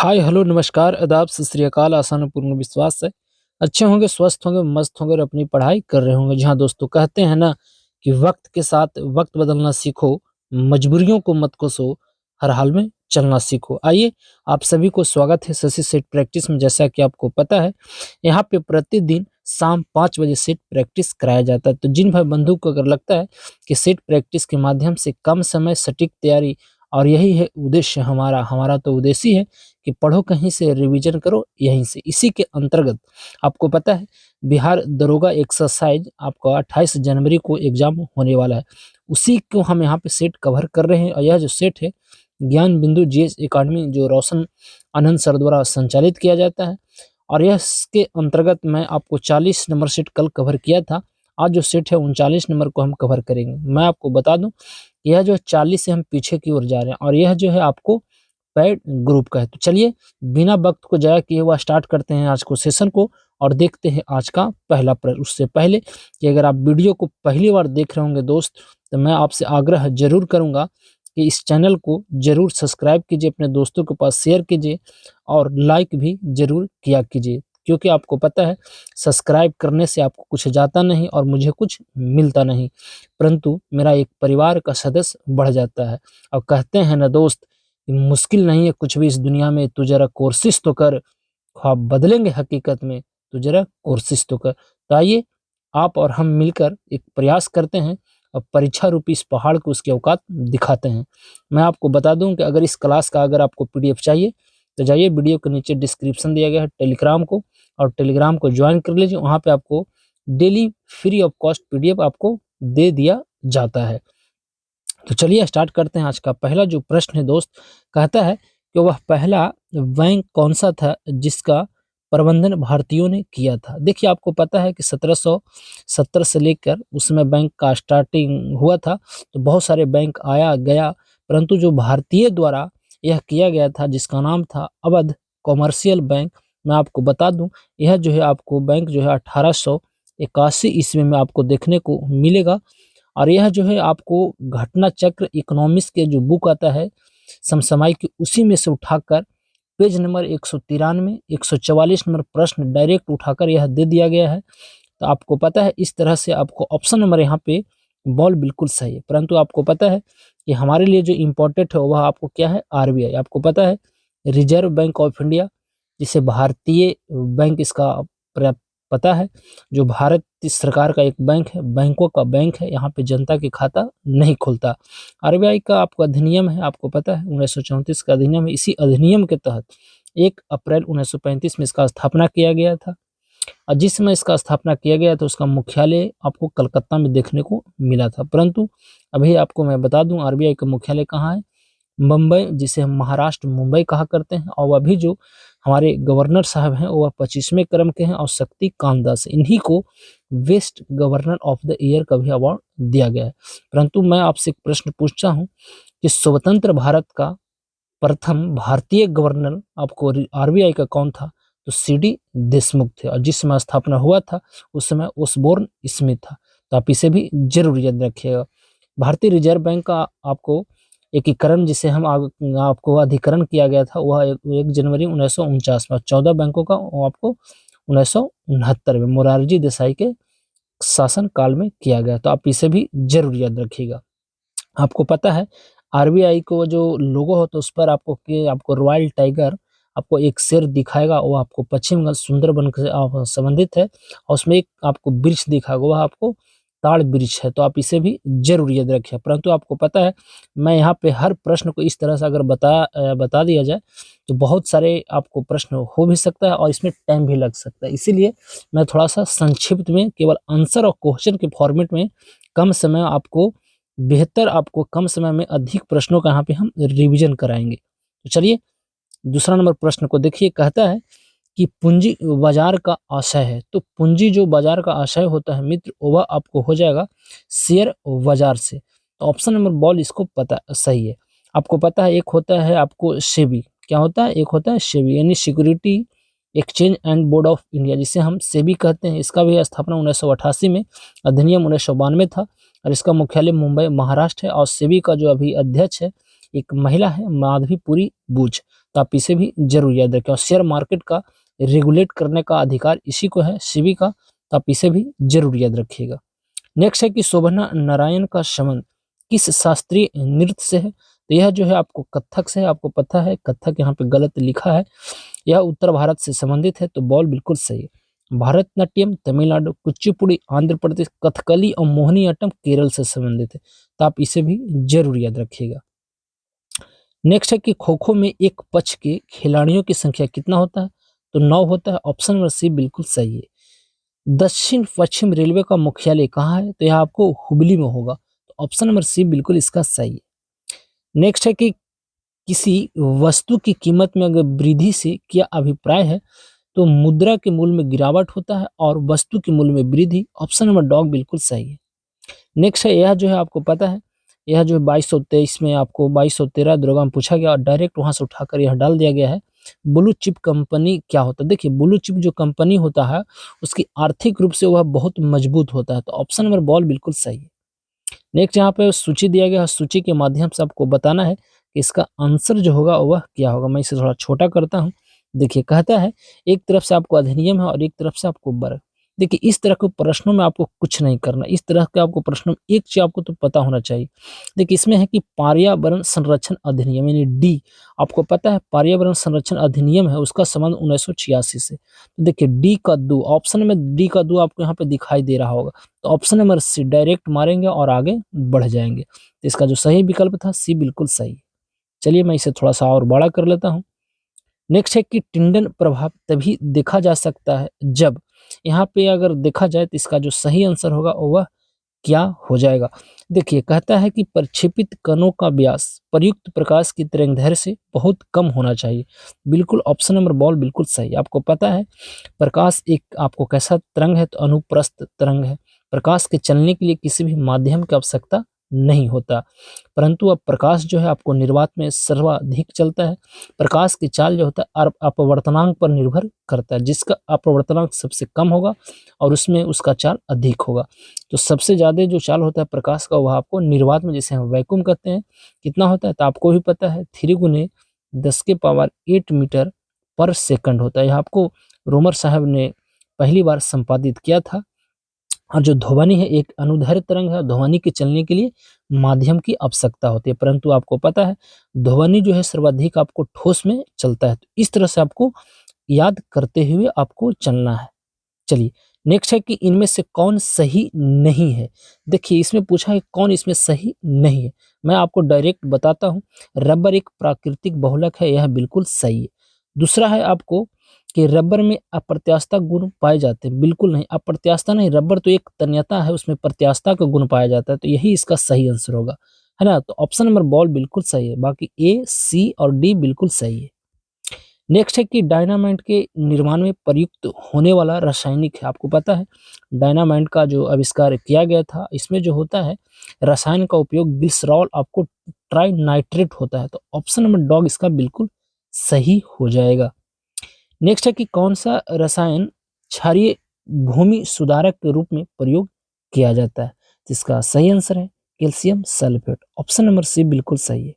Hi hello नमस्कार आदाब सत श्री अकाल। आसान और पूर्ण विश्वास है अच्छे होंगे, स्वस्थ होंगे, मस्त होंगे और अपनी पढ़ाई कर रहे होंगे। जहाँ दोस्तों कहते हैं ना कि वक्त के साथ वक्त बदलना सीखो, मजबूरियों को मत कोसो, हर हाल में चलना सीखो। आइए, आप सभी को स्वागत है शशि सेट प्रैक्टिस में। जैसा कि आपको पता है, यहाँ पे प्रतिदिन शाम 5 बजे सेट प्रैक्टिस कराया जाता है। तो जिन भाई बंधु को अगर लगता है कि सेट प्रैक्टिस के माध्यम से कम समय सटीक तैयारी, और यही है उद्देश्य हमारा तो उद्देश्य ही है कि पढ़ो कहीं से, रिवीजन करो यहीं से। इसी के अंतर्गत आपको पता है, बिहार दरोगा एक्सरसाइज आपका 28 जनवरी को एग्जाम होने वाला है। उसी को हम यहाँ पे सेट कवर कर रहे हैं। और यह जो सेट है, ज्ञान बिंदु जीएस एकेडमी जो रोशन आनंद सर द्वारा संचालित किया जाता है। और यह इसके अंतर्गत मैं आपको 40 नंबर सेट कल कवर किया था। आज जो सेट है 39 नंबर को हम कवर करेंगे। मैं आपको बता दूं, यह जो 40 से हम पीछे की ओर जा रहे हैं, और यह जो है आपको पेड ग्रुप का है। तो चलिए, बिना वक्त को जाया किए हुआ स्टार्ट करते हैं आज को सेशन को, और देखते हैं आज का पहला प्रश्न। उससे पहले कि अगर आप वीडियो को पहली बार देख रहे होंगे दोस्त, तो मैं आपसे आग्रह जरूर करूंगा कि इस चैनल को जरूर सब्सक्राइब कीजिए, अपने दोस्तों के पास शेयर कीजिए और लाइक भी जरूर किया कीजिए। क्योंकि आपको पता है, सब्सक्राइब करने से आपको कुछ जाता नहीं और मुझे कुछ मिलता नहीं, परंतु मेरा एक परिवार का सदस्य बढ़ जाता है। और कहते हैं ना दोस्त, मुश्किल नहीं है कुछ भी इस दुनिया में, तू जरा कोशिश तो कर, ख्वाब बदलेंगे हकीकत में, तू जरा कोशिश तो कर। तो आइए, आप और हम मिलकर एक प्रयास करते हैं और परीक्षा रूपी इस पहाड़ को उसकी औकात दिखाते हैं। मैं आपको बता दूं कि अगर इस क्लास का अगर आपको पीडीएफ चाहिए, तो जाइए वीडियो के नीचे डिस्क्रिप्शन दिया गया है टेलीग्राम को, और टेलीग्राम को ज्वाइन कर लीजिए। वहाँ पे आपको daily free of cost PDF आपको दे दिया जाता है। तो चलिए स्टार्ट करते हैं। आज का पहला जो प्रश्न है दोस्त, कहता है कि वह पहला बैंक कौन सा था जिसका प्रबंधन भारतीयों ने किया था। देखिए, आपको पता है कि 1770 से लेकर उसमें बैंक का स्टार्टिंग हुआ था। तो बहुत सारे बैंक आया गया, परंतु जो भारतीय द्वारा यह किया गया था, जिसका नाम था अवध कॉमर्शियल बैंक। मैं आपको बता दूं, यह जो है आपको बैंक जो है 1881 ईस्वी में आपको देखने को मिलेगा। और यह जो है आपको घटना चक्र इकोनॉमिक्स के जो बुक आता है समसामयिक, उसी में से उठाकर पेज नंबर 193, 144 नंबर प्रश्न डायरेक्ट उठाकर यह दे दिया गया है। तो आपको पता है, इस तरह से आपको ऑप्शन नंबर यहाँ पे बॉल बिल्कुल सही है। परंतु आपको पता है कि हमारे लिए जो इम्पोर्टेंट है वह आपको क्या है, आरबीआई। आपको पता है, रिजर्व बैंक ऑफ इंडिया, जिसे भारतीय बैंक इसका पता है, जो भारत सरकार का एक बैंक है, बैंकों का बैंक है। यहाँ पे जनता के खाता नहीं खुलता। आरबीआई का आपको अधिनियम है, आपको पता है 1934 का अधिनियम है। इसी अधिनियम के तहत 1 अप्रैल 1935 में इसका स्थापना किया गया था। और जिस समय इसका स्थापना किया गया तो उसका मुख्यालय आपको कलकत्ता में देखने को मिला था। परंतु अभी आपको मैं बता दूं, आरबीआई का मुख्यालय कहाँ है, मुंबई, जिसे हम महाराष्ट्र मुंबई कहा करते हैं। और अभी जो हमारे गवर्नर साहब हैं वह 25वें क्रम के हैं, और शक्ति कांत दास, इन्हीं को best governor of the year का भी अवार्ड दिया गया है। परंतु मैं आपसे एक प्रश्न पूछता हूं कि स्वतंत्र भारत का प्रथम भारतीय गवर्नर आपको आरबीआई का कौन था? तो सीडी देशमुख थे। और जिस समय स्थापना हुआ था उस समय ओसबोर्न स्मिथ था। तो आप इसे भी जरूर याद रखिएगा। भारतीय रिजर्व बैंक का आपको एकीकरण, जिसे हम आपको अधिकरण किया गया था, वह 1 जनवरी 1949 में। 14 बैंकों का वो आपको 1969 में मोरारजी देसाई के शासन काल में किया गया। तो आप इसे भी जरूर याद रखिएगा। आपको पता है, आरबीआई को जो लोगो होता है उस पर आपको रॉयल टाइगर, आपको एक शेर दिखाएगा, वो आपको पश्चिम बंगाल सुंदरबन से संबंधित है। और उसमें एक आपको वृक्ष दिखाएगा, वह आपको ताड़ वृक्ष है। तो आप इसे भी जरूर याद रखिए। परंतु आपको पता है, मैं यहाँ पे हर प्रश्न को इस तरह से अगर बता दिया जाए तो बहुत सारे आपको प्रश्न हो भी सकता है और इसमें टाइम भी लग सकता है। इसीलिए मैं थोड़ा सा संक्षिप्त में, केवल आंसर और क्वेश्चन के फॉर्मेट में, कम समय आपको बेहतर, आपको कम समय में अधिक प्रश्नों का यहाँ पे हम रिवीजन कराएंगे। तो चलिए, दूसरा नंबर प्रश्न को देखिए। कहता है कि पूंजी बाजार का आशय है। तो पूंजी जो बाजार का आशय होता है मित्र, वह आपको हो जाएगा शेयर बाजार से। तो ऑप्शन नंबर बॉल इसको पता सही है। आपको पता है, एक होता है आपको सेबी। क्या होता है? एक होता है सेबी, यानी security exchange and board of India, जिसे हम सेबी कहते हैं। इसका भी स्थापना 1988 में, अधिनियम 1992 था, और इसका मुख्यालय मुंबई महाराष्ट्र है। और सेबी का जो अभी अध्यक्ष है एक महिला है माधवीपुरी बूच, तो आप इसे भी जरूर याद रखें। और शेयर मार्केट का रेगुलेट करने का अधिकार इसी को है, सेबी का, तो आप इसे भी जरूर याद रखिएगा। नेक्स्ट है कि शोभना नारायण का संबंध किस शास्त्रीय नृत्य से है? तो यह जो है आपको कथक से है। आपको पता है कथक यहाँ पे गलत लिखा है, यह उत्तर भारत से संबंधित है, तो बॉल बिल्कुल सही है। भारतनाट्यम तमिलनाडु, कुचिपुड़ी आंध्र प्रदेश, कथकली और मोहिनीअट्टम केरल से संबंधित है, तो आप इसे भी जरूर याद रखिएगा। नेक्स्ट है कि खो खो में एक पक्ष के खिलाड़ियों की संख्या कितना होता है? तो 9 होता है। ऑप्शन नंबर सी बिल्कुल सही है। दक्षिण पश्चिम रेलवे का मुख्यालय कहाँ है? तो यह आपको हुबली में होगा, तो ऑप्शन नंबर सी बिल्कुल इसका सही है। नेक्स्ट है कि किसी वस्तु की कीमत में अगर वृद्धि से क्या अभिप्राय है? तो मुद्रा के मूल्य में गिरावट होता है और वस्तु के मूल्य में वृद्धि। ऑप्शन नंबर डॉग बिल्कुल सही है। नेक्स्ट है, यह जो है आपको पता है, यह जो 2223 में आपको 2213 दुर्गा में पूछा गया और डायरेक्ट वहां से उठाकर यह डाल दिया गया है। ब्लू चिप कंपनी क्या होता है? देखिए ब्लू चिप जो कंपनी होता है उसकी आर्थिक रूप से वह बहुत मजबूत होता है, तो ऑप्शन नंबर बॉल बिल्कुल सही है। नेक्स्ट यहाँ पे सूची दिया गया है, सूची के माध्यम से आपको बताना है कि इसका आंसर जो होगा वह क्या होगा। मैं इसे थोड़ा छोटा करता हूँ। देखिए कहता है एक तरफ से आपको अधिनियम है और एक तरफ से आपको वर्ग। देखिए इस तरह के प्रश्नों में आपको कुछ नहीं करना, इस तरह के आपको प्रश्नों में एक चीज आपको तो पता होना चाहिए। देखिए इसमें है कि पर्यावरण संरक्षण अधिनियम यानी डी, आपको पता है पर्यावरण संरक्षण अधिनियम है उसका संबंध 1986 से। तो देखिए डी का दो, ऑप्शन में डी का दो आपको यहाँ पे दिखाई दे रहा होगा, तो ऑप्शन नंबर सी डायरेक्ट मारेंगे और आगे बढ़ जाएंगे। तो इसका जो सही विकल्प था सी बिल्कुल सही है। चलिए मैं इसे थोड़ा सा और बड़ा कर लेता हूँ। नेक्स्ट है कि टिंडन प्रभाव तभी देखा जा सकता है जब, यहाँ पे अगर देखा जाए तो इसका जो सही आंसर होगा वह क्या हो जाएगा? देखिए कहता है कि प्रक्षेपित कणों का व्यास प्रयुक्त प्रकाश की तरंगदैर्घ्य से बहुत कम होना चाहिए। बिल्कुल ऑप्शन नंबर बॉल बिल्कुल सही। आपको पता है प्रकाश एक आपको कैसा तरंग है? तो अनुप्रस्थ तरंग है। प्रकाश के चलने के लिए किसी भी माध्यम की आवश्यकता नहीं होता, परंतु अब प्रकाश जो है आपको निर्वात में सर्वाधिक चलता है। प्रकाश की चाल जो होता है अपवर्तनांक पर निर्भर करता है, जिसका अपवर्तनांक सबसे कम होगा और उसमें उसका चाल अधिक होगा। तो सबसे ज़्यादा जो चाल होता है प्रकाश का वह आपको निर्वात में, जिसे हम वैक्यूम कहते हैं, कितना होता है? तो आपको भी पता है 3 × 10⁸ मीटर पर सेकंड होता है। यह आपको रोमर साहब ने पहली बार संपादित किया था। और जो ध्वनि है एक अनुदैर्घ्य तरंग है, ध्वनि के चलने के लिए माध्यम की आवश्यकता होती है, परंतु आपको पता है ध्वनि जो है सर्वाधिक आपको ठोस में चलता है। तो इस तरह से आपको याद करते हुए आपको चलना है। चलिए नेक्स्ट है कि इनमें से कौन सही नहीं है? देखिए इसमें पूछा है कौन इसमें सही नहीं है, मैं आपको डायरेक्ट बताता हूँ। रबर एक प्राकृतिक बहुलक है, यह बिल्कुल सही है। दूसरा है आपको कि रबर में अप्रत्यास्थता गुण पाए जाते हैं, बिल्कुल नहीं, अप्रत्यास्थता नहीं, रबर तो एक तन्यता है उसमें प्रत्यास्थता का गुण पाया जाता है, तो यही इसका सही आंसर होगा, है ना। तो ऑप्शन नंबर बॉल बिल्कुल सही है, बाकी ए सी और डी बिल्कुल सही है। नेक्स्ट है कि डायनामाइट के निर्माण में प्रयुक्त होने वाला रासायनिक है। आपको पता है डायनामाइट का जो आविष्कार किया गया था, इसमें जो होता है रसायन का उपयोग ग्लिसरॉल आपको ट्राइनाइट्रेट होता है, तो ऑप्शन नंबर डॉग इसका बिल्कुल सही हो जाएगा। नेक्स्ट है कि कौन सा रसायन क्षारीय भूमि सुधारक के रूप में प्रयोग किया जाता है? जिसका सही आंसर है calcium sulphate, option number C बिल्कुल सही है।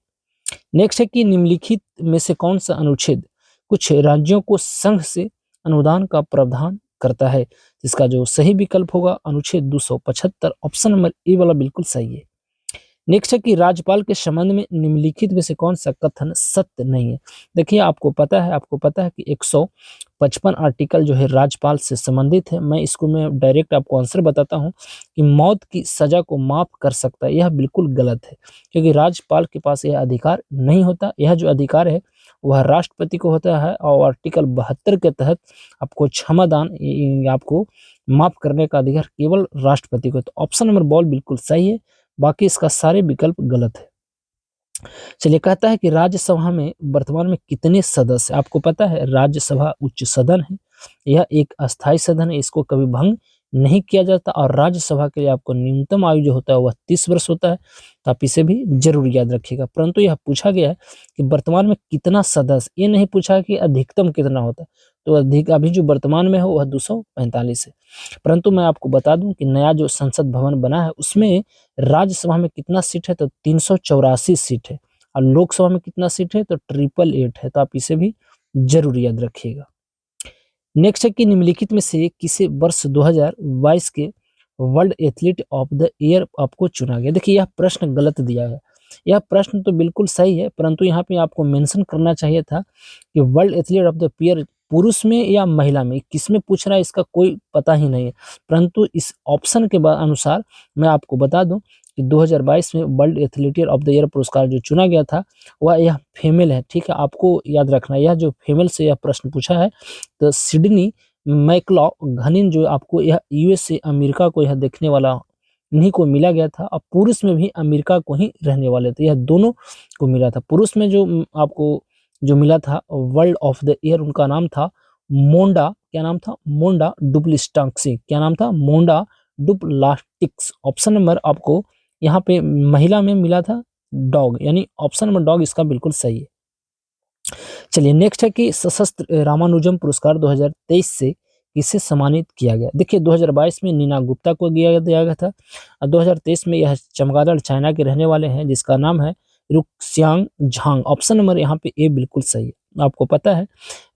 नेक्स्ट है कि निम्नलिखित में से कौन सा अनुच्छेद कुछ राज्यों को संघ से अनुदान का प्रावधान करता है? जिसका जो सही विकल्प होगा अनुच्छेद 275, ऑप्शन नंबर ए वाला बिल्कुल सही है। नेक्स्ट है कि राज्यपाल के संबंध में निम्नलिखित में से कौन सा कथन सत्य नहीं है? देखिए आपको पता है कि 155 आर्टिकल जो है राज्यपाल से संबंधित है। मैं डायरेक्ट आपको आंसर बताता हूं कि मौत की सजा को माफ कर सकता है, यह बिल्कुल गलत है, क्योंकि राज्यपाल के पास यह अधिकार नहीं होता। यह जो अधिकार है वह राष्ट्रपति को होता है और आर्टिकल 72 के तहत आपको क्षमादान आपको माफ करने का अधिकार केवल राष्ट्रपति को। तो ऑप्शन नंबर बॉल बिल्कुल सही है, बाकी इसका सारे विकल्प गलत है। चलिए कहता है कि राज्यसभा में वर्तमान में कितने सदस्य? आपको पता है राज्यसभा उच्च सदन है, यह एक अस्थायी सदन है, इसको कभी भंग नहीं किया जाता और राज्यसभा के लिए आपको न्यूनतम आयु जो होता है वह 30 वर्ष होता है, तो आप इसे भी जरूर याद रखिएगा। परंतु यह पूछा गया है कि वर्तमान में कितना सदस्य, ये नहीं पूछा कि अधिकतम कितना होता है। तो अधिक अभी जो वर्तमान में हो वह 245 है। परंतु मैं आपको बता दूं कि नया जो संसद भवन बना है उसमें राज्यसभा में कितना सीट है? तो 384 सीट है। और लोकसभा में कितना सीट है तो 888 है, तो आप इसे भी जरूर याद रखिएगा। नेक्स्ट है कि निम्नलिखित में से किसे वर्ष 2022 के world athlete of the year आपको चुना गया। देखिए यह प्रश्न गलत दिया है, यह प्रश्न तो बिल्कुल सही है, परंतु यहाँ पे आपको मेंशन करना चाहिए था कि world athlete of the year पुरुष में या महिला में, किस में पूछ रहा है इसका कोई पता ही नहीं है। परंतु इस ऑप्शन के अनुसार मैं आपको बता दूं कि 2022 में world athlete of the year पुरस्कार जो चुना गया था वह यह फीमेल है। ठीक है, आपको याद रखना यह जो फीमेल से यह प्रश्न पूछा है, तो सिडनी मैकलॉ घनिन जो आपको यह यूएसए अमेरिका को यह देखने वाला इन्हीं को मिला गया था, और पुरुष में भी अमेरिका को ही रहने वाले थे, यह दोनों को मिला था। पुरुष में जो आपको जो मिला था वर्ल्ड ऑफ द ईयर, उनका नाम था मोंडा, क्या नाम था, मोंडा डुप्लिस्टाक्सी, क्या नाम था, मोंडा डुप्लास्टिक्स। ऑप्शन नंबर आपको यहाँ पे महिला में मिला था डॉग, यानी ऑप्शन नंबर डॉग इसका बिल्कुल सही है। चलिए नेक्स्ट है कि सशस्त्र रामानुजम पुरस्कार 2023 से किसे सम्मानित किया गया। देखिए 2022 में नीना गुप्ता को दिया गया था, और 2023 में यह चमगादड़ चाइना के रहने वाले हैं जिसका नाम है रुक्सियांग झांग। ऑप्शन नंबर यहाँ पे ए बिल्कुल सही है। आपको पता है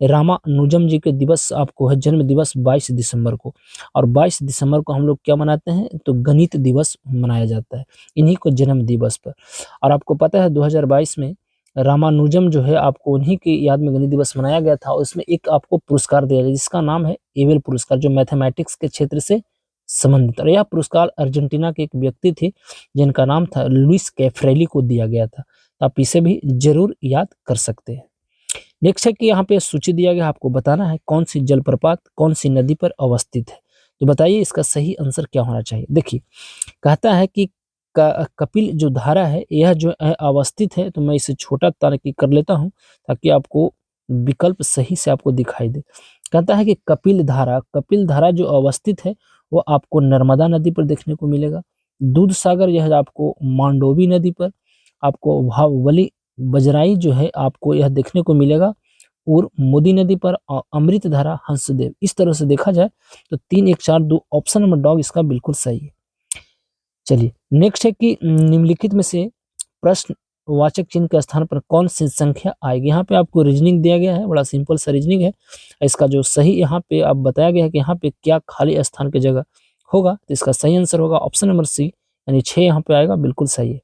रामानुजम जी के दिवस आपको है जन्म दिवस 22 दिसंबर को, और 22 दिसंबर को हम लोग क्या मनाते हैं तो गणित दिवस मनाया जाता है इन्हीं को जन्म दिवस पर। और आपको पता है 2022 में रामानुजम जो है आपको उन्हीं की याद में गणित दिवस मनाया गया था, और इसमें एक आपको पुरस्कार दिया गया जिसका नाम है एबेल पुरस्कार, जो मैथमेटिक्स के क्षेत्र से संबंधित। और यह पुरस्कार अर्जेंटीना के एक व्यक्ति थे जिनका नाम था लुइस कैफ्रेली को दिया गया था, तो आप इसे भी जरूर याद कर सकते हैं। नेक्स्ट है कि यहाँ पे सूची दिया गया, आपको बताना है कौन सी जलप्रपात कौन सी नदी पर अवस्थित है। तो बताइए इसका सही आंसर क्या होना चाहिए। देखिए कहता है कि कपिल जो धारा है यह जो है अवस्थित है, तो मैं इसे छोटा तार्किक कर लेता हूं ताकि आपको विकल्प सही से आपको दिखाई दे। कहता है कि कपिल धारा जो अवस्थित है वो आपको नर्मदा नदी पर देखने को मिलेगा। दूध सागर यह आपको मांडोवी नदी पर, आपको भावली बजराई जो है आपको यह देखने को मिलेगा और मोदी नदी पर, और अमृत धारा हंसदेव। इस तरह से देखा जाए तो 3 1 4 2 ऑप्शन नंबर डॉग इसका बिल्कुल सही है। चलिए नेक्स्ट है कि निम्नलिखित में से प्रश्नवाचक चिन्ह के स्थान पर कौन सी संख्या आएगी। यहाँ पे आपको रीजनिंग दिया गया है, बड़ा सिंपल सा रीजनिंग है। इसका जो सही यहाँ पे आप बताया गया है कि यहाँ पे क्या खाली स्थान की जगह होगा, तो इसका सही आंसर होगा ऑप्शन नंबर सी, यानी 6 यहाँ पे आएगा, बिल्कुल सही है।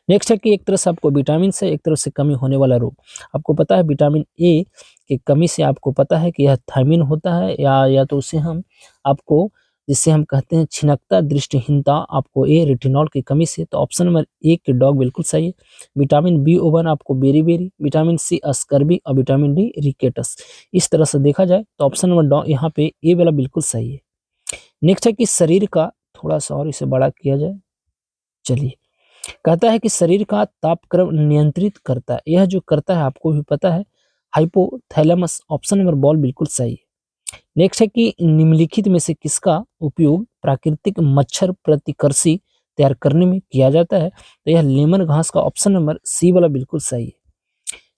नेक्स्ट है कि एक तरह से आपको विटामिन से एक तरह से कमी होने वाला रोग। आपको पता है विटामिन ए की कमी से आपको पता है कि यह थायमिन होता है, या तो उसे हम आपको जिससे हम कहते हैं छिनकता दृष्टिहीनता, आपको ए रेटिनॉल की कमी से, तो ऑप्शन नंबर ए के डॉग बिल्कुल सही है। विटामिन बी ओवन आपको बेरी, विटामिन सी अस्कर्बी, और विटामिन डी रिकेटस। इस तरह से देखा जाए तो ऑप्शन नंबर डॉग यहाँ पे ए वाला बिल्कुल सही है। नेक्स्ट है कि शरीर का थोड़ा सा और इसे बड़ा किया जाए। चलिए कहता है कि शरीर का तापक्रम नियंत्रित करता है, यह जो करता है आपको भी पता है हाइपोथैलेमस। ऑप्शन नंबर बॉल बिल्कुल सही है। नेक्स्ट है कि निम्नलिखित में से किसका उपयोग प्राकृतिक मच्छर प्रतिकर्षी तैयार करने में किया जाता है, तो यह लेमन घास का ऑप्शन नंबर सी वाला बिल्कुल सही है।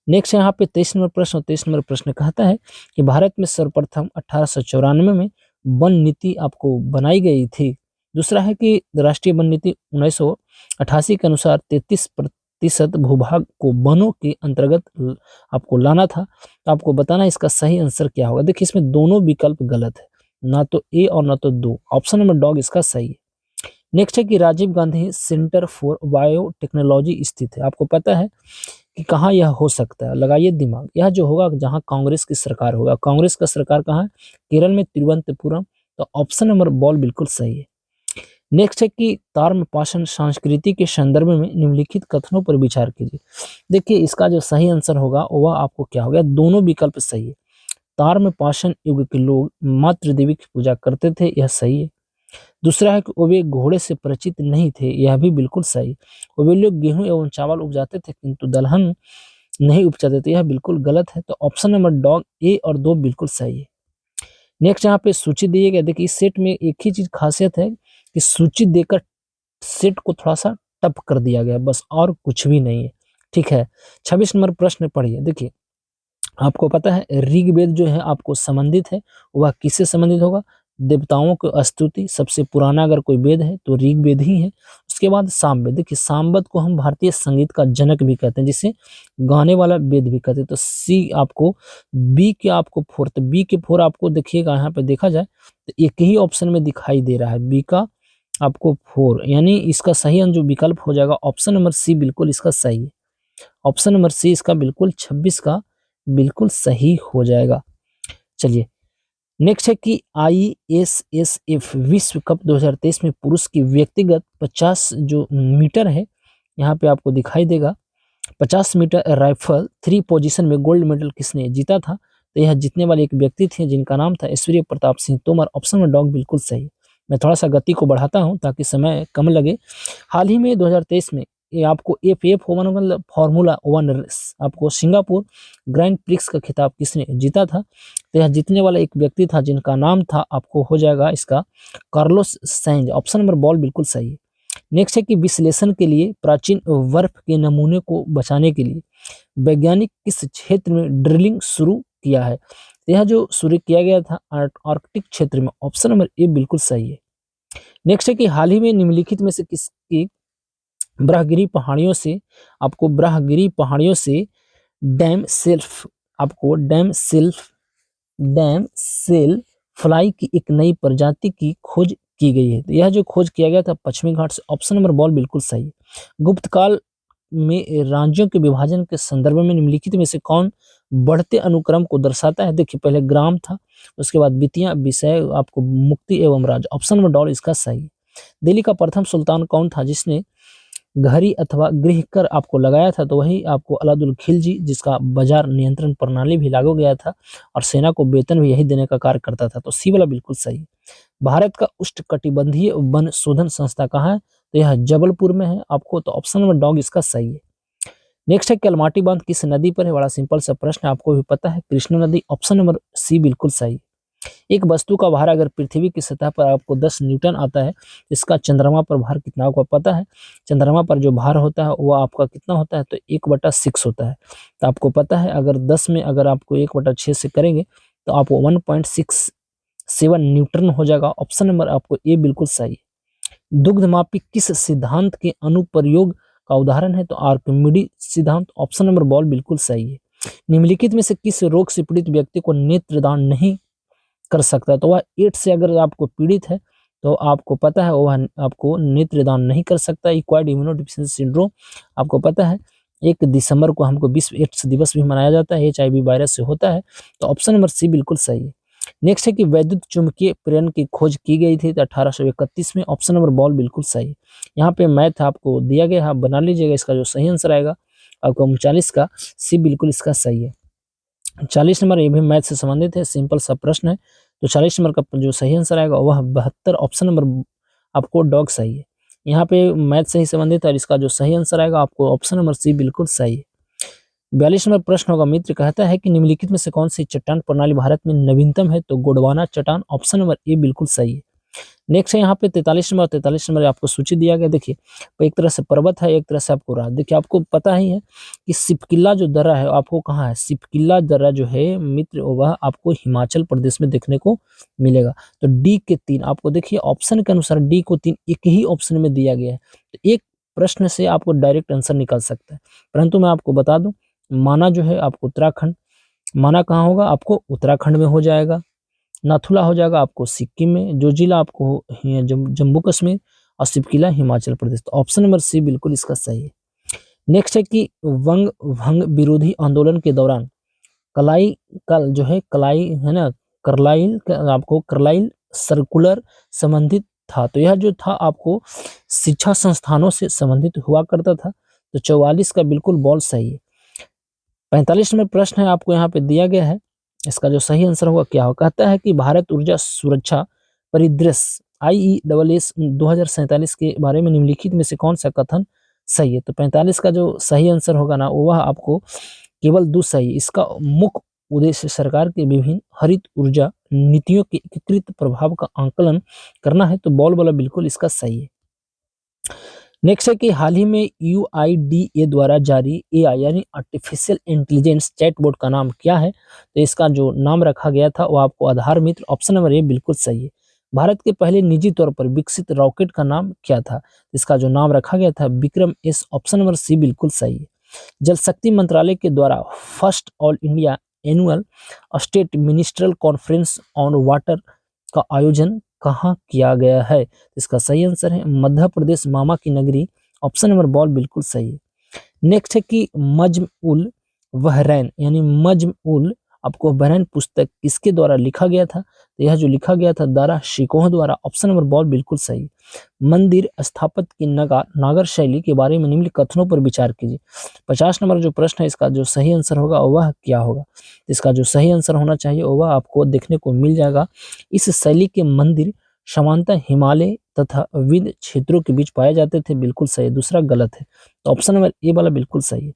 नेक्स्ट यहाँ पे 23 नंबर प्रश्न, 23 नंबर प्रश्न कहता है कि भारत में सर्वप्रथम 1894 में वन नीति आपको बनाई गई थी। दूसरा है कि राष्ट्रीय वन नीति 1988 के अनुसार 33% भूभाग को वनों के अंतर्गत आपको लाना था, तो आपको बताना इसका सही आंसर क्या होगा। देखिए इसमें दोनों विकल्प गलत है, ना तो ए और ना तो दो, ऑप्शन नंबर डॉग इसका सही है। नेक्स्ट है कि Rajiv Gandhi centre for biotechnology स्थित है। आपको पता है कि कहाँ यह हो सकता है, लगाइए दिमाग। यह जो होगा जहाँ कांग्रेस की सरकार होगा, कांग्रेस का सरकार कहाँ है, केरल में तिरुवनंतपुरम, तो ऑप्शन नंबर बॉल बिल्कुल सही है। नेक्स्ट है कि ताम्रपाषाण संस्कृति के संदर्भ में निम्नलिखित कथनों पर विचार कीजिए। देखिए इसका जो सही आंसर होगा वह आपको क्या होगा, दोनों विकल्प सही है। ताम्रपाषाण युग के लोग मातृ देवी की पूजा करते थे, यह सही है। दूसरा है कि वे घोड़े से परिचित नहीं थे, यह भी बिल्कुल सही। वे लोग गेहूं एवं चावल उपजाते थे किंतु दलहन नहीं उपजाते थे, यह बिल्कुल गलत है। तो ऑप्शन नंबर डॉग ए और 2 बिल्कुल सही है। नेक्स्ट यहाँ पे सूची दी गई। देखिए इस सेट में एक ही चीज खासियत है कि सूची देकर सेट को थोड़ा सा टफ कर दिया गया, बस और कुछ भी नहीं है। ठीक है, 26 नंबर प्रश्न पढ़िए। देखिए आपको पता है ऋग्वेद जो है आपको संबंधित है, वह किससे संबंधित होगा, देवताओं की स्तुति, सबसे पुराना अगर कोई वेद है तो ऋग्वेद ही है। उसके बाद सामवेद, देखिए सामवेद को हम भारतीय संगीत का जनक भी कहते हैं, जिसे गाने वाला वेद भी कहते हैं। तो सी आपको, बी के आपको फोर, तो बी के फोर आपको देखिएगा यहाँ पे देखा जाए तो एक ही ऑप्शन में दिखाई दे रहा है, बी का आपको फोर, यानी इसका सही जो विकल्प हो जाएगा ऑप्शन नंबर सी बिल्कुल इसका सही है। ऑप्शन नंबर सी इसका बिल्कुल 26 का बिल्कुल सही हो जाएगा। चलिए नेक्स्ट है कि ISSF विश्व कप 2023 में पुरुष की व्यक्तिगत 50 जो मीटर है, यहाँ पे आपको दिखाई देगा 50 मीटर राइफल 3 पोजीशन में गोल्ड मेडल किसने जीता था? तो यह जीतने वाले एक व्यक्ति थे जिनका नाम था ऐश्वर्य प्रताप सिंह तोमर। ऑप्शन में डॉग बिल्कुल सही। मैं थोड़ा सा गति को बढ़ाता हूं ताकि समय कम लगे। हाल ही में 2023 में ये आपको FF मतलब फार्मूला 1 रेस आपको सिंगापुर ग्रैंड प्रिक्स का खिताब किसने जीता था? तो यह जीतने वाला एक व्यक्ति था जिनका नाम था आपको हो जाएगा इसका Carlos Sainz. Option number ball बिल्कुल सही है। नेक्स्ट है कि विश्लेषण के लिए प्राचीन बर्फ के नमूने को बचाने के लिए वैज्ञानिक किस क्षेत्र में ड्रिलिंग शुरू किया है? यह जो शुरू किया गया था आर्कटिक क्षेत्र में। ऑप्शन नंबर ए बिल्कुल सही है। नेक्स्ट है कि हाल ही में निम्नलिखित में से किसकी ब्रह्मगिरी पहाड़ियों से आपको ब्रह्मगिरी पहाड़ियों से डैम सेल्फ आपको डैम सेल फ्लाई की एक नई प्रजाति की खोज की गई है? तो यह जो खोज किया गया था पश्चिमी घाट से। ऑप्शन नंबर बॉल बिल्कुल सही है। गुप्त काल में राज्यों के विभाजन के संदर्भ में निम्नलिखित में से कौन बढ़ते अनुक्रम को दर्शाता है? देखिए पहले ग्राम था, उसके बाद वितियां, विषय, आपको मुक्ति एवं राज। ऑप्शन नंबर डॉल इसका सही है। दिल्ली का प्रथम सुल्तान कौन था जिसने घड़ी अथवा गृह कर आपको लगाया था? तो वही आपको अलाउद्दीन खिलजी, जिसका बाजार नियंत्रण प्रणाली भी लागू गया था और सेना को वेतन भी यही देने का कार्य करता था। तो सी वाला बिल्कुल सही। भारत का उष्णकटिबंधीय वन शोधन संस्था कहाँ है? तो यह जबलपुर में है आपको। तो ऑप्शन नंबर डॉग इसका सही है। नेक्स्ट है कलमाटी बांध किस नदी पर है? बड़ा सिंपल सा प्रश्न है, आपको भी पता है, कृष्णा नदी। ऑप्शन नंबर सी बिल्कुल सही। एक वस्तु का भार अगर पृथ्वी की सतह पर आपको 10 न्यूटन आता है, इसका चंद्रमा पर भार कितना आपको पता है? चंद्रमा पर जो भार होता है वो आपका कितना होता है? तो 1/6 होता है। तो आपको पता है अगर 10 में अगर आपको 1/6 से करेंगे तो आपको 1.67 न्यूटन हो जाएगा। ऑप्शन नंबर आपको ए बिल्कुल सही है। दुग्धमापी किस सिद्धांत के अनुप्रयोग का उदाहरण है? तो आर्किमिडीज सिद्धांत। ऑप्शन नंबर बॉल बिल्कुल सही है। निम्नलिखित में से किस रोग से पीड़ित व्यक्ति को नेत्रदान नहीं कर सकता है? तो वह एड्स से अगर आपको पीड़ित है तो आपको पता है वह आपको नेत्रदान नहीं कर सकता। एक्वायर्ड इम्यूनोडेफिशिएंसी सिंड्रोम आपको पता है 1 दिसंबर को हमको विश्व एड्स दिवस भी मनाया जाता है, HIV वायरस से होता है। तो ऑप्शन नंबर सी बिल्कुल सही है। नेक्स्ट है कि वैद्युत चुंबकीय प्रेरण की खोज की गई थी 1831 में। ऑप्शन नंबर बॉल बिल्कुल सही। यहाँ पे मैथ आपको दिया गया है, आप बना लीजिएगा। इसका जो सही आंसर आएगा आपको 39 का सी बिल्कुल इसका सही है। 40 नंबर ये भी मैथ से संबंधित है, सिंपल सा प्रश्न है। तो 40 नंबर का जो सही आंसर आएगा वह 72। ऑप्शन नंबर आपको डॉग सही है। यहाँ पे मैथ से ही संबंधित है, इसका जो सही आंसर आएगा आपको ऑप्शन नंबर सी बिल्कुल सही है। 42 नंबर प्रश्न होगा, मित्र कहता है कि निम्नलिखित में से कौन सी चट्टान प्रणाली भारत में नवीनतम है? तो गोंडवाना चट्टान। ऑप्शन नंबर ए बिल्कुल सही है। नेक्स्ट है यहाँ पे 43 नंबर आपको सूची दिया गया। देखिए एक तरह से पर्वत है, एक तरह से आपको रात। देखिए आपको पता ही है कि सिपकिला जो दर्रा है आपको कहाँ है? सिपकिला दर्रा जो है मित्र वह आपको हिमाचल प्रदेश में देखने को मिलेगा। तो डी के 3 आपको देखिए ऑप्शन के अनुसार डी को 3 एक ही ऑप्शन में दिया गया है। तो एक प्रश्न से आपको डायरेक्ट आंसर निकल सकता है, परंतु मैं आपको बता दूं माना जो है आपको उत्तराखंड, माना कहाँ होगा? आपको उत्तराखंड में हो जाएगा। नाथुला हो जाएगा आपको सिक्किम में, जो जिला आपको जम्मू कश्मीर, और सिपकिला हिमाचल प्रदेश। तो ऑप्शन नंबर सी बिल्कुल इसका सही है। नेक्स्ट है कि वंग भंग विरोधी आंदोलन के दौरान कलाई कल जो है कलाई है ना आपको करलाइल सर्कुलर संबंधित था। तो यह जो था आपको शिक्षा संस्थानों से संबंधित हुआ करता था। तो 44 का बिल्कुल बॉल सही है। 45 नंबर प्रश्न है आपको यहाँ पे दिया गया है, इसका जो सही आंसर होगा क्या होगा? कहता है कि भारत ऊर्जा सुरक्षा परिदृश्य IESS 2047 के बारे में निम्नलिखित में से कौन सा कथन सही है? तो 45 का जो सही आंसर होगा ना वह आपको केवल 2 सही। इसका मुख्य उद्देश्य सरकार के विभिन्न हरित ऊर्जा नीतियों के एकीकृत प्रभाव का आंकलन करना है। तो बॉल वाला बिल्कुल इसका सही है। नेक्स्ट है कि हाल ही में UIDA द्वारा जारी AI यानी आर्टिफिशियल इंटेलिजेंस चैटबॉट का नाम क्या है? तो इसका जो नाम रखा गया था वो आपको आधार मित्र। ऑप्शन नंबर ए बिल्कुल सही है। भारत के पहले निजी तौर पर विकसित रॉकेट का नाम क्या था? इसका जो नाम रखा गया था Vikram S, option number C बिल्कुल सही है। जल शक्ति मंत्रालय के द्वारा first all India annual state ministerial conference on water का आयोजन कहाँ किया गया है? इसका सही आंसर है मध्य प्रदेश, मामा की नगरी, ऑप्शन नंबर बॉल बिल्कुल सही है। नेक्स्ट है कि मज्म उल बहरैन यानी मज्म उल आपको बहरैन पुस्तक किसके द्वारा लिखा गया था? तो यह जो लिखा गया था दारा शिकोह द्वारा, ऑप्शन नंबर बॉल बिल्कुल सही। मंदिर स्थापत्य की नागर शैली के बारे में निम्न कथनों पर विचार कीजिए। 50 नंबर जो प्रश्न है इसका जो सही आंसर होगा वह क्या होगा? इसका जो सही आंसर होना चाहिए वह आपको देखने को मिल जाएगा। इस शैली के मंदिर समानतः हिमालय तथा विंध्य क्षेत्रों के बीच पाए जाते थे, बिल्कुल सही। दूसरा गलत है, तो ऑप्शन नंबर ए वाला बिल्कुल सही है।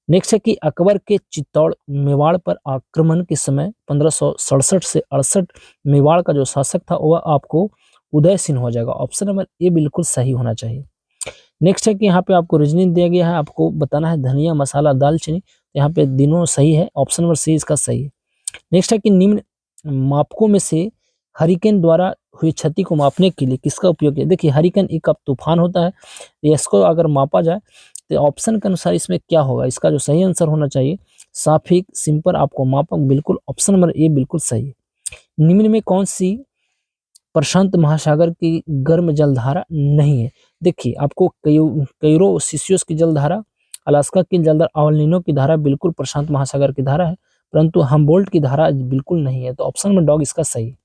नेक्स्ट है कि अकबर के चित्तौड़ मेवाड़ पर आक्रमण के समय 1567 से 68 मेवाड़ का जो शासक था वह आपको उदय सिंह हो जाएगा, ऑप्शन नंबर ए बिल्कुल सही होना चाहिए। नेक्स्ट है कि यहाँ पे आपको रीजनिंग दिया गया है, आपको बताना है धनिया, मसाला, दालचीनी, यहाँ पे तीनों सही है, ऑप्शन नंबर सी इसका सही है। नेक्स्ट है कि निम्न मापकों में से हरिकेन द्वारा हुई क्षति को मापने के लिए किसका उपयोग किया? देखिए हरिकेन एक अब तूफान होता है, इसको अगर मापा जाए तो ऑप्शन के अनुसार इसमें क्या होगा? इसका जो सही आंसर होना चाहिए साफिक सिंपल आपको मापक, बिल्कुल ऑप्शन नंबर ए बिल्कुल सही है। निम्न में कौन सी प्रशांत महासागर की गर्म जलधारा नहीं है? देखिए आपको कैरो सिसियोस की जलधारा, अलास्का की जलधारा, अवलिनो की धारा बिल्कुल प्रशांत महासागर की धारा है, परंतु हमबोल्ट की धारा बिल्कुल नहीं है, तो ऑप्शन नंबर डॉग इसका सही है।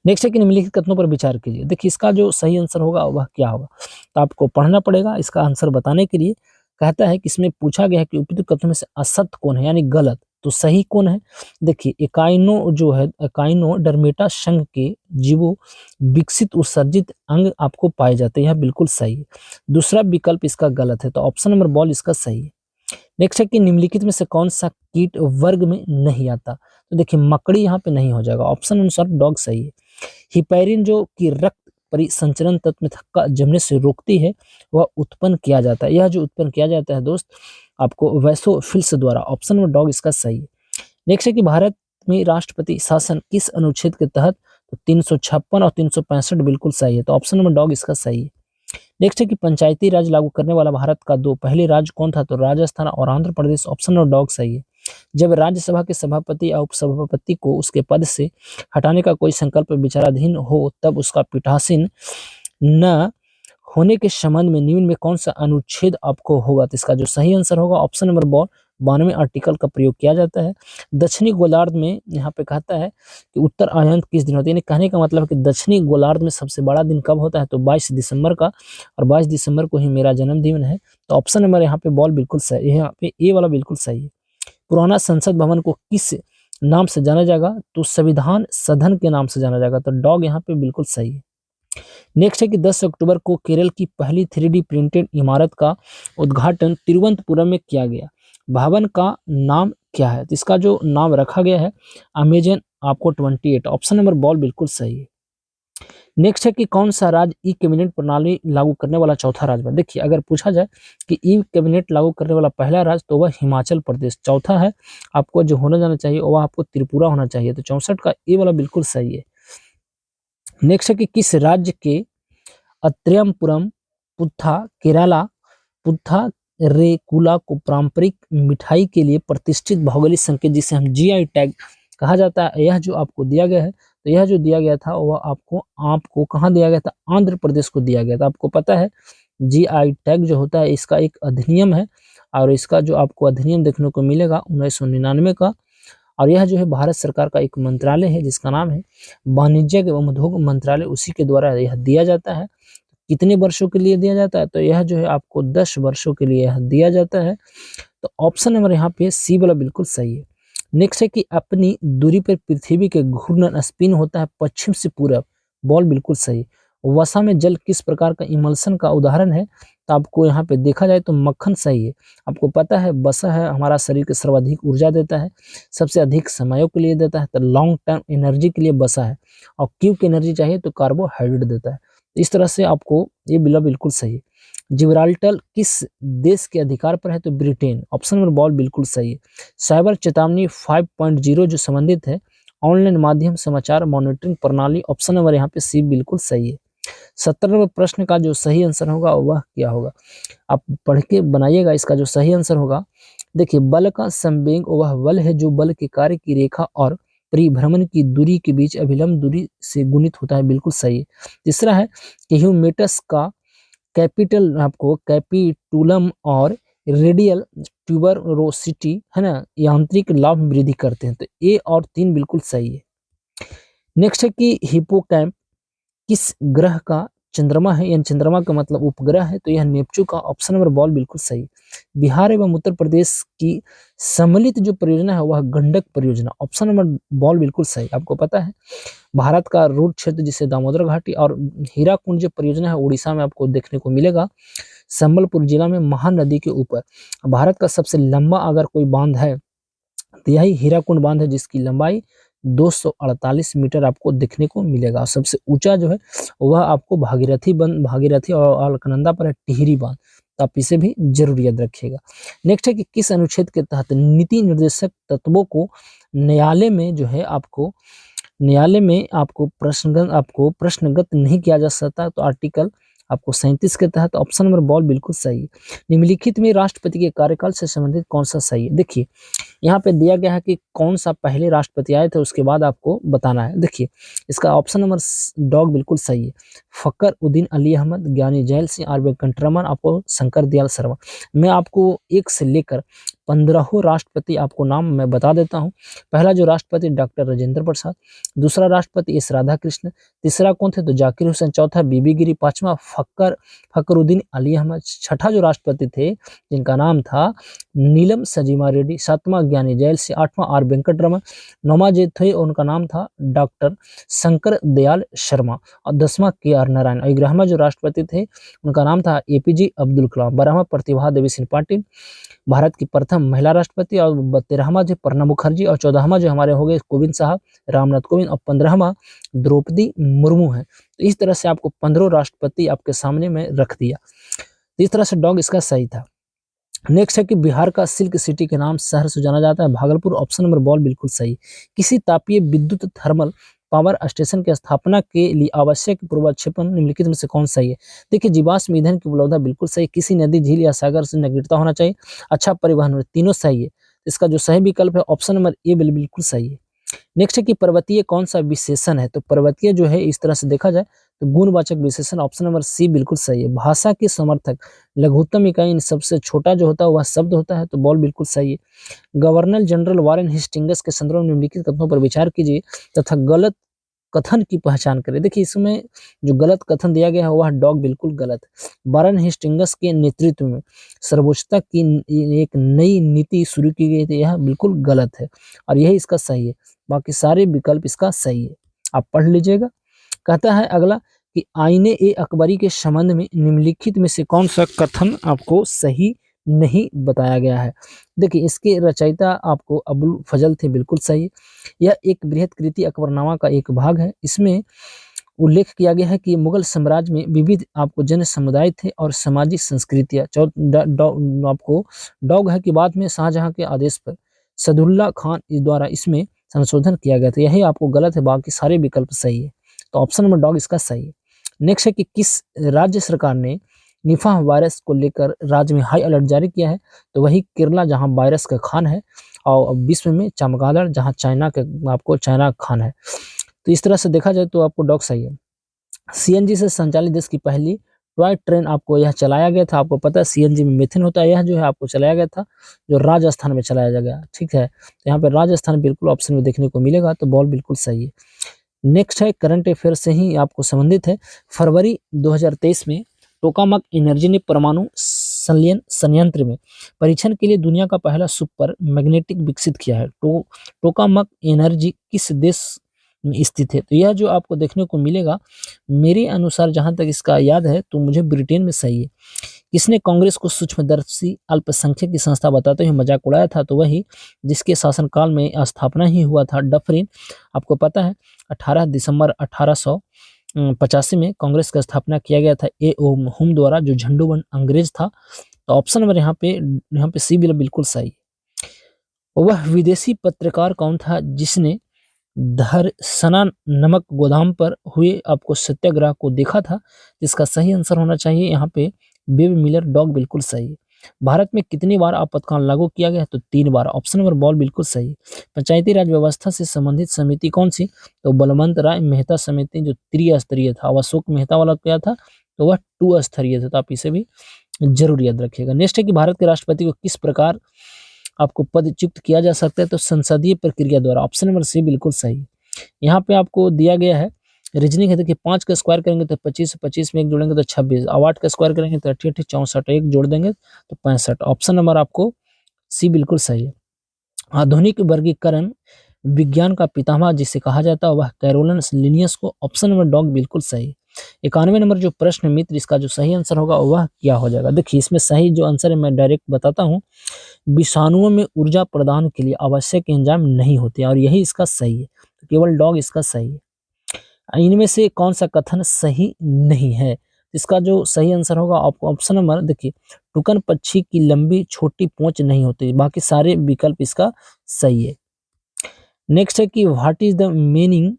नेक्स्ट है कि निम्नलिखित कथनों पर विचार कीजिए। देखिए इसका जो सही आंसर होगा वह क्या होगा? तो आपको पढ़ना पड़ेगा इसका आंसर बताने के लिए। कहता है कि इसमें पूछा गया है कि उपयुक्त कथनों में से असत्य कौन है यानी गलत, तो सही कौन है? देखिए एकाइनो जो है, एकाइनो डर्मेटा संघ के जीवो विकसित उत्सर्जित अंग आपको पाए जाते हैं, यह बिल्कुल सही है। दूसरा विकल्प इसका गलत है, तो ऑप्शन नंबर बॉल इसका सही है। नेक्स्ट है कि निम्नलिखित में से कौन सा कीट वर्ग में नहीं आता? तो देखिए मकड़ी यहाँ पे नहीं हो जाएगा, ऑप्शन अनुसार डॉग सही है। हिपैरिन जो कि रक्त परिसंचरण तत्व में थक्का जमने से रोकती है वह उत्पन्न किया जाता है, यह जो उत्पन्न किया जाता है दोस्त आपको वैसोफिल्स द्वारा, ऑप्शन नंबर डॉग इसका सही है। नेक्स्ट है कि भारत में राष्ट्रपति शासन किस अनुच्छेद के तहत? तो 356 और 365 बिल्कुल सही है, तो ऑप्शन नंबर डॉग इसका सही है। नेक्स्ट है कि पंचायती राज लागू करने वाला भारत का दो पहले राज्य कौन था? तो राजस्थान और Andhra Pradesh, option number dog सही है। जब राज्यसभा के सभापति या उपसभापति को उसके पद से हटाने का कोई संकल्प विचाराधीन हो तब उसका पीठासीन न होने के संबंध में निम्न में कौन सा अनुच्छेद आपको होगा? तो इसका जो सही आंसर होगा ऑप्शन नंबर 92 आर्टिकल का प्रयोग किया जाता है। दक्षिणी गोलार्ध में यहाँ पे कहता है कि उत्तर आयन किस दिन होता है, यानी कहने का मतलब है कि दक्षिणी गोलार्ध में सबसे बड़ा दिन कब होता है? तो 22 दिसंबर का, और 22 दिसंबर को ही मेरा जन्मदिन है, तो ऑप्शन नंबर यहाँ पे बॉल बिल्कुल सही है, यहाँ पे ए वाला बिल्कुल सही है। पुराना संसद भवन को किस नाम से जाना जाएगा? तो संविधान सदन के नाम से जाना जाएगा, तो डॉग यहाँ पे बिल्कुल सही है। नेक्स्ट है कि 10 अक्टूबर को केरल की पहली 3D प्रिंटेड इमारत का उद्घाटन तिरुवनंतपुरम में किया गया, भवन का नाम क्या है? तो इसका जो नाम रखा गया है अमेजन आपको 28, ऑप्शन नंबर बॉल बिल्कुल सही है। नेक्स्ट है कि कौन सा राज्य ई कैबिनेट प्रणाली लागू करने वाला चौथा राज्य बना? देखिए अगर पूछा जाए कि ई कैबिनेट लागू करने वाला पहला राज्य तो वह हिमाचल प्रदेश, चौथा है आपको जो होना जाना चाहिए वह आपको त्रिपुरा होना चाहिए, तो 64 का ए वाला बिल्कुल सही है। नेक्स्ट है कि किस राज्य के अत्र्यमपुरम पुथा केरला पुथा रेकुला को पारंपरिक मिठाई के लिए प्रतिष्ठित भौगोलिक संकेत जिसे हम जीआई टैग कहा जाता है, यह जो आपको दिया गया है, तो यह जो दिया गया था वह आपको कहाँ दिया गया था? आंध्र प्रदेश को दिया गया था। आपको पता है जीआई टैग जो होता है इसका एक अधिनियम है, और इसका जो आपको अधिनियम देखने को मिलेगा 1999 का, और यह जो है भारत सरकार का एक मंत्रालय है जिसका नाम है वाणिज्य एवं उद्योग मंत्रालय, उसी के द्वारा यह दिया जाता है। कितने वर्षों के लिए दिया जाता है? तो यह जो है आपको 10 वर्षों के लिए यह दिया जाता है, तो ऑप्शन नंबर यहाँ पे सी वाला बिल्कुल सही है। नेक्स्ट है कि अपनी दूरी पर पृथ्वी के घूर्णन स्पिन होता है पश्चिम से पूरब, बॉल बिल्कुल सही। वसा में जल किस प्रकार का इमल्सन का उदाहरण है? तो आपको यहाँ पे देखा जाए तो मक्खन सही है। आपको पता है वसा है हमारा शरीर के सर्वाधिक ऊर्जा देता है, सबसे अधिक समयों के लिए देता है, तो लॉन्ग टर्म एनर्जी के लिए वसा है, और क्यूब एनर्जी चाहिए तो कार्बोहाइड्रेट देता है। इस तरह से आपको ये बिल्कुल सही है। जिब्राल्टर किस देश के अधिकार पर है? तो ब्रिटेन, ऑप्शन नंबर बॉल बिल्कुल सही है। साइबर चेतावनी 5.0 जो संबंधित है ऑनलाइन माध्यम समाचार मॉनिटरिंग प्रणाली, ऑप्शन नंबर यहाँ पे सी बिल्कुल सही है। 17 नंबर प्रश्न का जो सही आंसर होगा वह क्या होगा, आप पढ़ के बनाइएगा। इसका जो सही आंसर होगा, देखिए बल का संवेग वह बल है जो बल के कार्य की रेखा और परिभ्रमण की दूरी के बीच अभिलंब दूरी से गुणित होता है, बिल्कुल सही है। तीसरा है कि ह्यूमेटस का कैपिटल आपको कैपिटुलम और रेडियल ट्यूबरोसिटी है ना, यांत्रिक लाभ में वृद्धि करते हैं, तो ए और 3 बिल्कुल सही है। नेक्स्ट है कि हिपोकैम्प किस ग्रह का चंद्रमा है, यानी चंद्रमा का मतलब उपग्रह है, तो यह नेपच्यून का, ऑप्शन नंबर बॉल बिल्कुल सही। बिहार एवं उत्तर प्रदेश की सम्मिलित जो परियोजना है वह गंडक परियोजना, ऑप्शन नंबर बॉल बिल्कुल सही। आपको पता है भारत का रूट क्षेत्र जिसे दामोदर घाटी और हीराकुंड जो परियोजना है उड़ीसा में आपको देखने को मिलेगा, संबलपुर जिला में महानदी के ऊपर। भारत का सबसे लंबा अगर कोई बांध है तो यही हीराकुंड बांध है, जिसकी लंबाई 248 मीटर आपको देखने को मिलेगा। सबसे ऊंचा जो है वह आपको भागीरथी और अलकनंदा पर है, टिहरी बांध, तो आप इसे भी जरूर याद रखिएगा। नेक्स्ट है कि किस अनुच्छेद के तहत नीति निर्देशक तत्वों को न्यायालय में जो है आपको प्रश्नगत नहीं किया जा सकता, तो आर्टिकल आपको 37 के तहत, ऑप्शन नंबर बॉल बिल्कुल सही है। निम्नलिखित में राष्ट्रपति के कार्यकाल से संबंधित कौन सा सही है, देखिए यहाँ पे दिया गया है कि कौन सा पहले राष्ट्रपति आए थे, उसके बाद आपको बताना है। देखिए इसका ऑप्शन नंबर डॉग बिल्कुल सही है। फकर उद्दीन अली अहमद, ज्ञानी जैल सिंह, आर वेंकटरमन, आपको शंकर दयाल शर्मा। मैं आपको 1 से लेकर 15 राष्ट्रपति आपको नाम मैं बता देता हूँ। पहला जो राष्ट्रपति डॉक्टर राजेंद्र प्रसाद, दूसरा राष्ट्रपति एस राधाकृष्ण, तीसरा कौन थे तो जाकिर हुसैन, चौथा बीबी गिरी, पांचवा फखरुद्दीन अली अहमद, छठा जो राष्ट्रपति थे जिनका नाम था नीलम सजीमा रेड्डी, सातवां ज्ञानी जैल सिंह, आठवां आर वेंकटरमन, नौवां जो थे उनका नाम था डॉक्टर शंकर दयाल शर्मा, और 10वां के आर नारायण, और 11वां जो राष्ट्रपति थे उनका नाम था एपीजे अब्दुल कलाम, 12वां प्रतिभा देवी सिंह पाटिल, भारत की प्रथम महिला राष्ट्रपति, और 13वां जो प्रणब मुखर्जी, और 14वां जो हमारे हो गए कोविंद साहब, रामनाथ कोविंद, और 15वां द्रौपदी मुर्मू है। तो इस तरह से आपको 15 राष्ट्रपति आपके सामने में रख दिया, तो इस तरह से डॉग इसका सही था। नेक्स्ट है कि बिहार का सिल्क सिटी के नाम शहर से जाना जाता है भागलपुर, ऑप्शन नंबर बॉल बिल्कुल सही। किसी तापीय विद्युत थर्मल पावर स्टेशन की स्थापना के लिए आवश्यक पूर्वाक्षेपण निम्नलिखित में से कौन सही है, देखिए जीवाश्म ईंधन की उपलब्धता बिल्कुल सही, किसी नदी झील या सागर से निकटता होना चाहिए, अच्छा परिवहन, तीनों सही है। इसका जो सही विकल्प है ऑप्शन नंबर ए बिल्कुल सही है। नेक्स्ट है कि पर्वतीय कौन सा विशेषण है, तो पर्वतीय जो है इस तरह से देखा जाए तो गुणवाचक विशेषण, ऑप्शन नंबर सी बिल्कुल सही है। भाषा के समर्थक, लघुत्तम इकाई सबसे छोटा जो होता है वह शब्द होता है, तो बॉल बिल्कुल सही है। गवर्नर जनरल वारेन हेस्टिंग्स के संदर्भ में निम्नलिखित कथनों पर विचार कीजिए तथा गलत कथन की पहचान करें। देखिए इसमें जो गलत कथन दिया गया है वह डॉग बिल्कुल गलत है। वारेन हेस्टिंग्स के नेतृत्व में सर्वोच्चता की एक नई नीति शुरू की गई थी, यह बिल्कुल गलत है और यही इसका सही है, बाकी सारे विकल्प इसका सही है, आप पढ़ लीजिएगा। कहता है अगला कि आईने ए अकबरी के संबंध में निम्नलिखित में से कौन सा कथन आपको सही नहीं बताया गया है, देखिए इसके रचयिता आपको अबुल फजल थे, बिल्कुल सही। यह एक बृहत कृति अकबरनामा का एक भाग है, इसमें उल्लेख किया गया है कि मुगल साम्राज्य में विविध आपको जन समुदाय थे और सामाजिक संस्कृतियां। आपको डॉग है कि बाद में शाहजहां के आदेश पर सदुल्ला खान द्वारा इसमें संशोधन किया गया था, यही आपको गलत है, बाकी सारे विकल्प सही है, तो ऑप्शन नंबर डॉग इसका सही है। नेक्स्ट है कि किस राज्य सरकार ने निफा वायरस को लेकर राज्य में हाई अलर्ट जारी किया है, तो वही केरला जहां वायरस का खान है, और विश्व में चमगादड़ जहां चाइना खान है। तो इस तरह से देखा जाए तो आपको डॉग सही है। सीएनजी से संचालित देश की पहली टॉय ट्रेन आपको यह चलाया गया था, आपको पता है सीएनजी में मीथेन होता है, यह जो है आपको चलाया गया था जो राजस्थान में चलाया गया, ठीक है, तो यहाँ पे राजस्थान बिल्कुल ऑप्शन में देखने को मिलेगा, तो बॉल बिल्कुल सही है। नेक्स्ट है करंट अफेयर से ही आपको संबंधित है। फरवरी 2023 में टोकामक एनर्जी ने परमाणु संयंत्र में परीक्षण के लिए दुनिया का पहला सुपर मैग्नेटिक विकसित किया है। टोकामक एनर्जी किस देश में स्थित है, तो यह जो आपको देखने को मिलेगा मेरे अनुसार जहां तक इसका याद है तो मुझे ब्रिटेन में सही है। किसने कांग्रेस को सूक्ष्मदर्शी अल्पसंख्यक की संस्था बताते हुए मजाक उड़ाया था, तो वही जिसके शासनकाल में स्थापना ही हुआ था, डफरिन। आपको पता है 18 दिसंबर 1885 में कांग्रेस का स्थापना किया गया था ए ओ हुम द्वारा, जो झंडूबंद अंग्रेज था, तो ऑप्शन नंबर यहाँ पे सी बिल्कुल सही। वह विदेशी पत्रकार कौन था जिसने धरसना नमक गोदाम पर हुए आपको सत्याग्रह को देखा था। इसका सही आंसर होना चाहिए यहाँ पे बेबी मिलर डॉग, बिल्कुल सही है। भारत में कितनी बार आपातकाल लागू किया गया है? तो 3 बार। ऑप्शन नंबर बॉल बिल्कुल सही है। पंचायती राज व्यवस्था से संबंधित समिति कौन सी? तो बलवंत राय मेहता समिति, जो त्रिस्तरीय था। अशोक मेहता वाला क्या था? तो वह 2 स्तरीय था। तो आप इसे भी जरूर याद रखिएगा। नेक्स्ट है कि भारत के राष्ट्रपति को किस प्रकार आपको पदच्युत किया जा सकता है? तो संसदीय प्रक्रिया द्वारा। ऑप्शन नंबर सी बिल्कुल सही है। यहाँ पे आपको दिया गया है रीजनिंग है। देखिए 5 का स्क्वायर करेंगे तो 25, 25 में 1 जोड़ेंगे तो 26, अब 8 का स्क्वायर करेंगे तो 88, 64, 1 जोड़ देंगे तो 65। ऑप्शन नंबर आपको सी बिल्कुल सही है। आधुनिक वर्गीकरण विज्ञान का पितामह जिसे कहा जाता है वह कैरोलस लिनियस को। ऑप्शन नंबर डॉग बिल्कुल सही है। 91 नंबर जो प्रश्न मित्र, इसका जो सही आंसर होगा वह क्या हो जाएगा? देखिए इसमें सही जो आंसर है मैं डायरेक्ट बताता हूँ। विषाणुओं में ऊर्जा प्रदान के लिए आवश्यक एंजाइम नहीं होते और यही इसका सही है। तो केवल डॉग इसका सही है। इनमें से कौन सा कथन सही नहीं है? इसका जो सही आंसर होगा आपको ऑप्शन नंबर, देखिए टुकन पक्षी की लंबी छोटी पूंछ नहीं होती। बाकी सारे विकल्प इसका सही है। नेक्स्ट है कि what is the meaning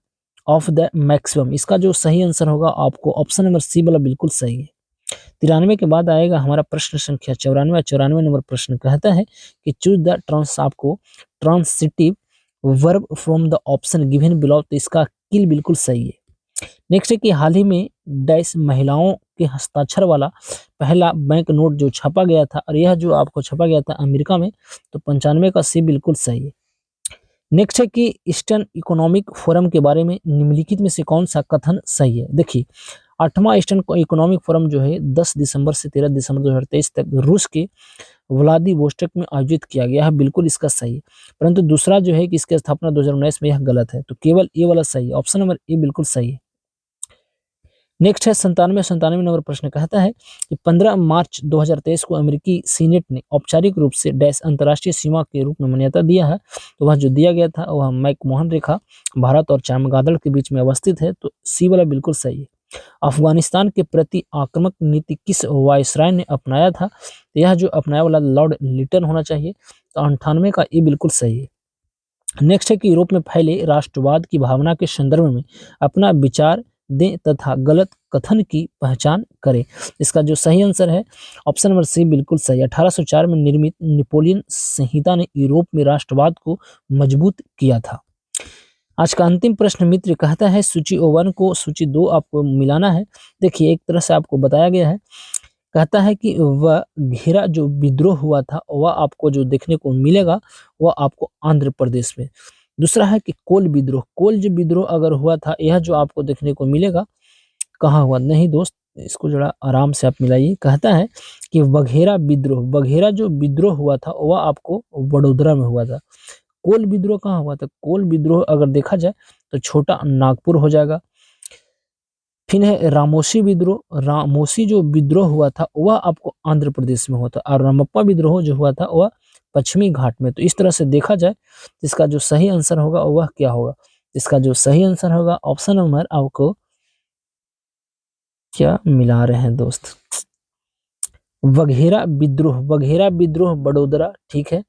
of the maximum? इसका जो सही आंसर होगा आपको ऑप्शन नंबर सी वाला बिल्कुल सही है। 93 के बाद आएगा हमारा प्रश्न संख्या 94। 94 नंबर प्रश्न कहता है कि चूज द ट्रांस आपको transitive verb from the option given below. तो इसका किल बिल्कुल सही है। नेक्स्ट है कि हाल ही में डैश महिलाओं के हस्ताक्षर वाला पहला बैंक नोट जो छपा गया था, और यह जो आपको छपा गया था अमेरिका में। तो 95 का सी बिल्कुल सही है। नेक्स्ट है कि ईस्टर्न इकोनॉमिक फोरम के बारे में निम्नलिखित में से कौन सा कथन सही है? देखिए 8वां ईस्टर्न इकोनॉमिक फोरम जो है 10 दिसंबर से 13 दिसंबर 2023 तक रूस के व्लादिवोस्टोक में आयोजित किया गया है। बिल्कुल इसका सही है। परंतु दूसरा जो है कि इसकी स्थापना 2019 में, यह गलत है। तो केवल ए वाला सही है। ऑप्शन नंबर ए बिल्कुल सही है। नेक्स्ट है 97 नंबर प्रश्न कहता है कि 15 मार्च 2023 को अमेरिकी सीनेट ने औपचारिक रूप से डैश अंतर्राष्ट्रीय सीमा के रूप में मान्यता दिया है। तो वह जो दिया गया था वह मैकमोहन रेखा भारत और चमगादड़ के बीच में अवस्थित है। तो सी वाला बिल्कुल सही है। अफगानिस्तान के प्रति आक्रामक नीति किस वायसराय ने अपनाया था? तो यह जो अपनाया वाला लॉर्ड लिटन होना चाहिए। तो 98 का ये बिल्कुल सही है। नेक्स्ट है कि यूरोप में फैले राष्ट्रवाद की भावना के संदर्भ में अपना विचार दें तथा गलत कथन की पहचान करें। इसका जो सही आंसर है ऑप्शन नंबर सी बिल्कुल सही। 1804 में निर्मित नेपोलियन संहिता ने यूरोप में राष्ट्रवाद को मजबूत किया था। आज का अंतिम प्रश्न मित्र कहता है सूची 1 को सूची 2 आपको मिलाना है। देखिए एक तरह से आपको बताया गया है। कहता है कि वह घेरा जो विद्रोह हुआ था वह आपको जो देखने को मिलेगा वह आपको आंध्र प्रदेश में। दूसरा है कि कोल विद्रोह, कोल जो विद्रोह अगर हुआ था यह जो आपको देखने को मिलेगा कहाँ हुआ? नहीं दोस्त, इसको जरा आराम से आप मिलाइए। कहता है कि बघेरा विद्रोह, बघेरा जो विद्रोह हुआ था वह आपको वडोदरा में हुआ था। कोल विद्रोह कहाँ हुआ था? कोल विद्रोह अगर देखा जाए तो छोटा नागपुर हो जाएगा। फिर है रामोसी विद्रोह, रामोसी जो विद्रोह हुआ था वह आपको आंध्र प्रदेश में हुआ था। और रामप्पा विद्रोह जो हुआ था वह पश्चिमी घाट में। तो इस तरह से देखा जाए तो इसका जो सही आंसर होगा वह क्या होगा? इसका जो सही आंसर होगा ऑप्शन नंबर आपको क्या मिला रहे हैं दोस्त, वघेरा विद्रोह, वघेरा विद्रोह बड़ोदरा, ठीक है।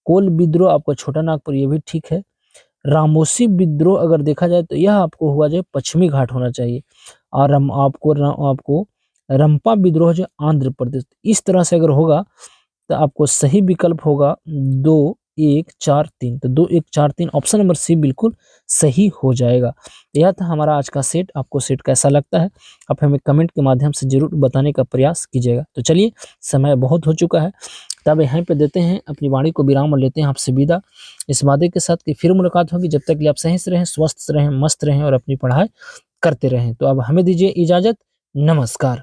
कोल विद्रोह आपका छोटा नागपुर, ये भी ठीक है। रामोसी विद्रोह अगर देखा जाए तो यह आपको हुआ जो पश्चिमी घाट होना चाहिए। और आपको रंपा विद्रोह जो आंध्र प्रदेश। इस तरह से अगर होगा तो आपको सही विकल्प होगा 2 1 4 3। तो 2 1 4 3 ऑप्शन नंबर सी बिल्कुल सही हो जाएगा। तो यह था हमारा आज का सेट। आपको सेट कैसा लगता है आप हमें कमेंट के माध्यम से जरूर बताने का प्रयास कीजिएगा। तो चलिए समय बहुत हो चुका है, तब यहाँ पे देते हैं अपनी वाणी को विराम और लेते हैं आपसे विदा, इस वादे के साथ कि फिर मुलाकात होगी। जब तक कि आप सही से रहें, स्वस्थ रहें, मस्त रहें और अपनी पढ़ाई करते रहें। तो अब हमें दीजिए इजाजत। नमस्कार।